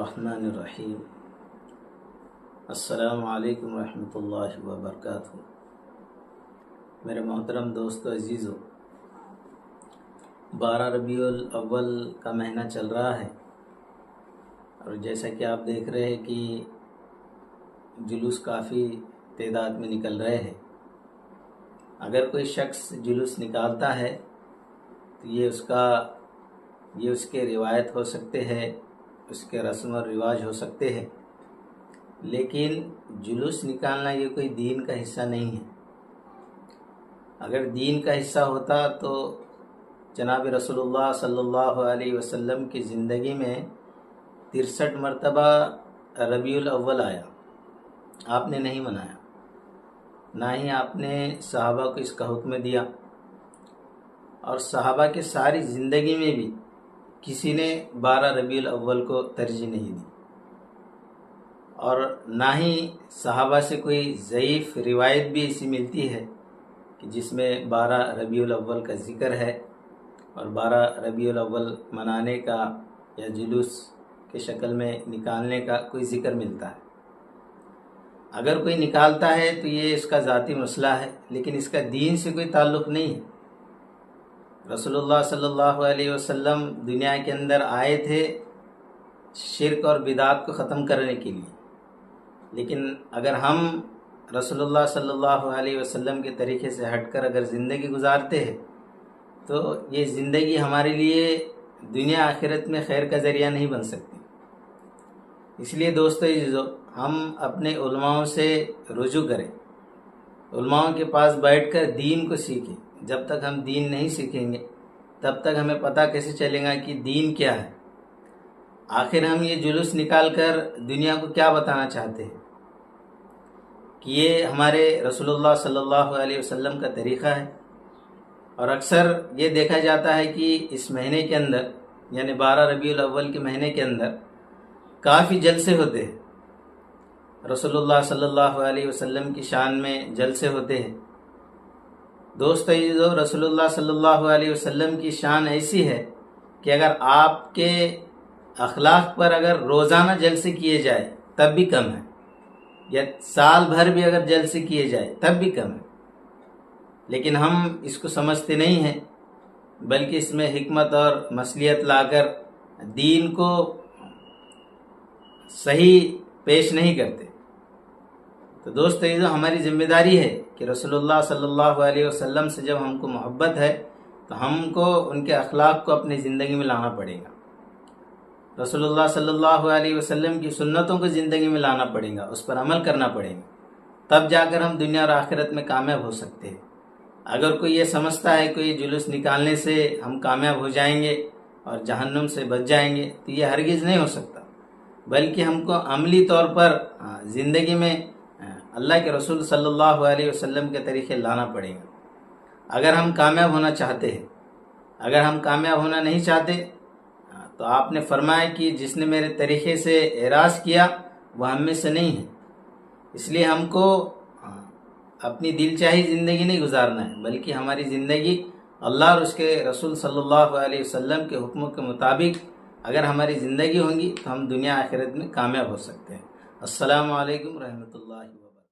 الرحمن الرحیم۔ السلام علیکم ورحمۃ اللہ وبرکاتہ۔ میرے محترم دوستو عزیزو، 12 ربیع الاول کا مہینہ چل رہا ہے اور جیسا کہ آپ دیکھ رہے ہیں کہ جلوس کافی تعداد میں نکل رہے ہیں۔ اگر کوئی شخص جلوس نکالتا ہے تو یہ اس کے روایت ہو سکتے ہیں، اس کے رسم و رواج ہو سکتے ہیں، لیکن جلوس نکالنا یہ کوئی دین کا حصہ نہیں ہے۔ اگر دین کا حصہ ہوتا تو جناب رسول اللہ صلی اللہ علیہ وسلم کی زندگی میں 63 مرتبہ ربیع الاول آیا، آپ نے نہیں منایا، نہ ہی آپ نے صحابہ کو اس کا حکم دیا، اور صحابہ کی ساری زندگی میں بھی کسی نے 12 ربیع الاول کو ترجیح نہیں دی، اور نہ ہی صحابہ سے کوئی ضعیف روایت بھی ایسی ملتی ہے کہ جس میں 12 ربیع الاول کا ذکر ہے اور 12 ربیع الاول منانے کا یا جلوس کے شکل میں نکالنے کا کوئی ذکر ملتا ہے۔ اگر کوئی نکالتا ہے تو یہ اس کا ذاتی مسئلہ ہے، لیکن اس کا دین سے کوئی تعلق نہیں ہے۔ رسول اللہ صلی اللہ علیہ وسلم دنیا کے اندر آئے تھے شرک اور بدعات کو ختم کرنے کے لیے، لیکن اگر ہم رسول اللہ صلی اللہ علیہ وسلم کے طریقے سے ہٹ کر اگر زندگی گزارتے ہیں تو یہ زندگی ہمارے لیے دنیا آخرت میں خیر کا ذریعہ نہیں بن سکتی۔ اس لیے دوستو عزیزو، ہم اپنے علماؤں سے رجوع کریں، علماؤں کے پاس بیٹھ کر دین کو سیکھیں۔ جب تک ہم دین نہیں سیکھیں گے تب تک ہمیں پتہ کیسے چلے گا کہ دین کیا ہے۔ آخر ہم یہ جلوس نکال کر دنیا کو کیا بتانا چاہتے ہیں کہ یہ ہمارے رسول اللہ صلی اللہ علیہ وسلم کا طریقہ ہے۔ اور اکثر یہ دیکھا جاتا ہے کہ اس مہینے کے اندر یعنی 12 ربیع الاول کے مہینے کے اندر کافی جلسے ہوتے ہیں، رسول اللہ صلی اللہ علیہ وسلم کی شان میں جلسے ہوتے ہیں۔ دوستو عزیزو، رسول اللہ صلی اللہ علیہ وسلم کی شان ایسی ہے کہ اگر آپ کے اخلاق پر اگر روزانہ جلسے کیے جائے تب بھی کم ہے، یا سال بھر بھی اگر جلسے کیے جائے تب بھی کم ہے، لیکن ہم اس کو سمجھتے نہیں ہیں، بلکہ اس میں حکمت اور مصلحت لا کر دین کو صحیح پیش نہیں کرتے۔ تو دوستو عزیزو، ہماری ذمہ داری ہے کہ رسول اللہ صلی اللہ علیہ وسلم سے جب ہم کو محبت ہے تو ہم کو ان کے اخلاق کو اپنی زندگی میں لانا پڑے گا، رسول اللہ صلی اللہ علیہ وسلم کی سنتوں کو زندگی میں لانا پڑے گا، اس پر عمل کرنا پڑے گا، تب جا کر ہم دنیا اور آخرت میں کامیاب ہو سکتے ہیں۔ اگر کوئی یہ سمجھتا ہے کہ یہ جلوس نکالنے سے ہم کامیاب ہو جائیں گے اور جہنم سے بچ جائیں گے، تو یہ ہرگز نہیں ہو سکتا، بلکہ ہم کو عملی طور پر زندگی میں اللہ کے رسول صلی اللہ علیہ وسلم کے طریقے لانا پڑے گا۔ اگر ہم کامیاب ہونا چاہتے ہیں، اگر ہم کامیاب ہونا نہیں چاہتے تو آپ نے فرمایا کہ جس نے میرے طریقے سے اعراض کیا وہ ہم میں سے نہیں ہے۔ اس لیے ہم کو اپنی دل چاہی زندگی نہیں گزارنا ہے، بلکہ ہماری زندگی اللہ اور اس کے رسول صلی اللہ علیہ وسلم کے حکموں کے مطابق اگر ہماری زندگی ہوں گی تو ہم دنیا آخرت میں کامیاب ہو سکتے ہیں۔ السلام علیکم ورحمۃ اللہ۔